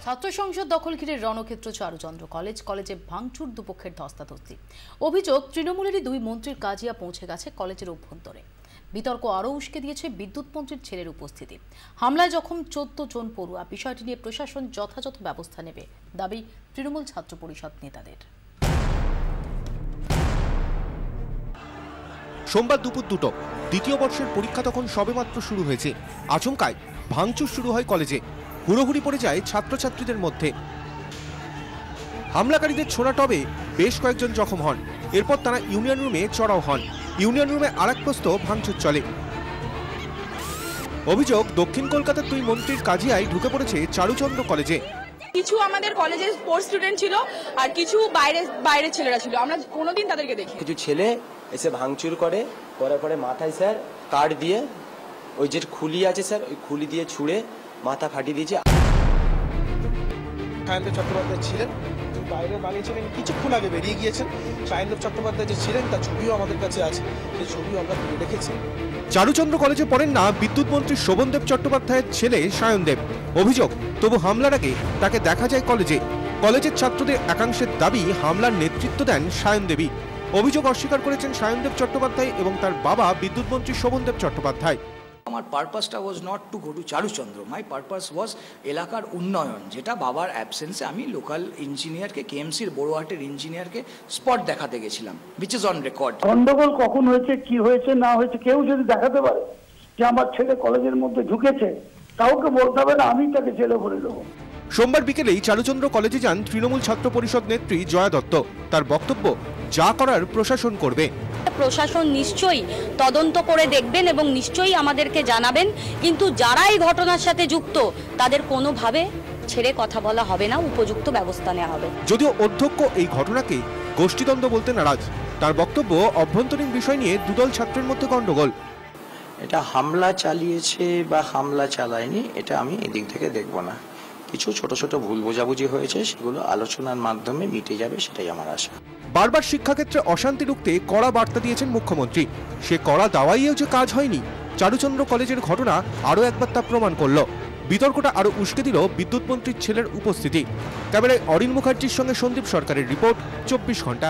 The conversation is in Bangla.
ছাত্র সংসদ দখল ঘিরে রণক্ষেত্র চারুচন্দ্র কলেজে ভাঙচুর দুপক্ষের ধস্তাধস্তি। অভিযোগ, তৃণমূলেরই দুই মন্ত্রীর কাজিয়া পৌঁছে গেছে কলেজের অভ্যন্তরে। বিতর্ক আরও উস্কে দিয়েছে বিদ্যুৎ মন্ত্রীর ছেলের উপস্থিতি। হামলায় জখম 14 জন পড়ুয়া। বিষয়টি নিয়ে প্রশাসন যথাযথ ব্যবস্থা নেবে দাবি তৃণমূল ছাত্র পরিষদ নেতাদের। সোমবার দুপুর 2টো, দ্বিতীয় বর্ষের পরীক্ষা তখন সবেমাত্র শুরু হয়েছে। আচমকায় ভাঙচুর শুরু হয় কলেজে। হুড়োহুড়ি পড়ে যায় ছাত্রছাত্রীদের মধ্যে। হামলাকারীদের ছোড়া টবে বেশ কয়েকজন জখম হন। এরপর তারা ইউনিয়ন রুমে চড়াও হন। ইউনিয়ন রুমে আরেক প্রস্ত ভাঙচুর চলে। অভিযোগ, দক্ষিণ কলকাতার দুই মন্ত্রীর কাজিয়ায় ঢুকে পড়েছে চারুচন্দ্র কলেজে। কিছু আমাদের কলেজের স্পোর্টস স্টুডেন্ট ছিল আর কিছু বাইরের ছেলেরা ছিল। আমরা কোনোদিন তাদেরকে দেখি। কিছু ছেলে এসে ভাঙচুর করে, পরে মাথায় স্যার কাঠ দিয়ে, ওই যে খুলি আছে স্যার, ওই খুলি দিয়ে ছুঁড়ে মাথা ফাটিয়ে দিয়েছে। সায়নদেব চট্টোপাধ্যায় ছিলেন, বাইরে বানিয়েছিলেন, কিছুক্ষণ আগে বেরিয়ে গিয়েছেন। সায়নদেব চট্টোপাধ্যায় যে ছিলেন তার ছবিও আমাদের কাছে আছে, সেই ছবিও আমরা তুলে রেখেছি। চারুচন্দ্র কলেজে পড়েন না বিদ্যুৎ মন্ত্রী শোভনদেব চট্টোপাধ্যায়ের ছেলে সায়নদেব। অভিযোগ, তবু হামলার আগে তাকে দেখা যায় কলেজে। কলেজের ছাত্রদের একাংশের দাবি হামলার নেতৃত্ব দেন সায়নদেবী। অভিযোগ অস্বীকার করেছেন সায়নদেব চট্টোপাধ্যায় এবং তার বাবা বিদ্যুৎ মন্ত্রী শোভনদেব চট্টোপাধ্যায়। আমার পারপাসটা was not to go to Charuchandra, my purpose was এলাকার উন্নয়ন, যেটা বাবার অ্যাবসেন্সে আমি লোকাল ইঞ্জিনিয়ারকে, কেএমসির বড়োহাটের ইঞ্জিনিয়ারকে স্পট দেখাতে গেছিলাম, উইচ ইজ অন রেকর্ড। গন্ডগোল কখন হয়েছে, কি হয়েছে না হয়েছে, কেউ যদি দেখাতে পারে যে আমার ছেলে কলেজের মধ্যে ঢুকেছে, কাউকে বলতে হবে না, আমি তাকে জেলে ভরে দেবো। সোমবার বিকেলেই চারুচন্দ্র কলেজে যান তৃণমূল ছাত্র পরিষদ নেত্রী জয়া দত্ত। তার বক্তব্য, যা করার প্রশাসন করবে। প্রশাসন নিশ্চয়ই তদন্ত করে দেখবেন এবং নিশ্চয়ই আমাদেরকে জানাবেন, কিন্তু যারা এই ঘটনার সাথে যুক্ত তাদের কোনোভাবে ছেড়ে কথা বলা হবে না, উপযুক্ত ব্যবস্থা নেওয়া হবে। যদিও অধ্যক্ষ এই ঘটনাকে গোষ্ঠীদ্বন্দ্ব বলতে নারাজ। তার বক্তব্য, অভ্যন্তরীণ বিষয় নিয়ে দুদল ছাত্রের মধ্যে গন্ডগোল। এটা হামলা চালিয়েছে বা হামলা চালায়নি, এটা আমি এদিক থেকে দেখব না। কিছু ছোট ছোট ভুল বোঝাবুঝি হয়েছে, সেগুলো আলোচনার মাধ্যমে মিটে যাবে, সেটাই আমার আশা। বারবার শিক্ষাক্ষেত্রে অশান্তি রুখতে কড়া বার্তা দিয়েছেন মুখ্যমন্ত্রী। সে কড়া দাওয়াইয়েও যে কাজ হয়নি, চারুচন্দ্র কলেজের ঘটনা আরও একবার তা প্রমাণ করল। বিতর্কটা আরও উস্কে দিল বিদ্যুৎ মন্ত্রীর ছেলের উপস্থিতি। ক্যামেরায় অরিন মুখার্জির সঙ্গে সন্দীপ সরকারের রিপোর্ট, 24 ঘন্টা।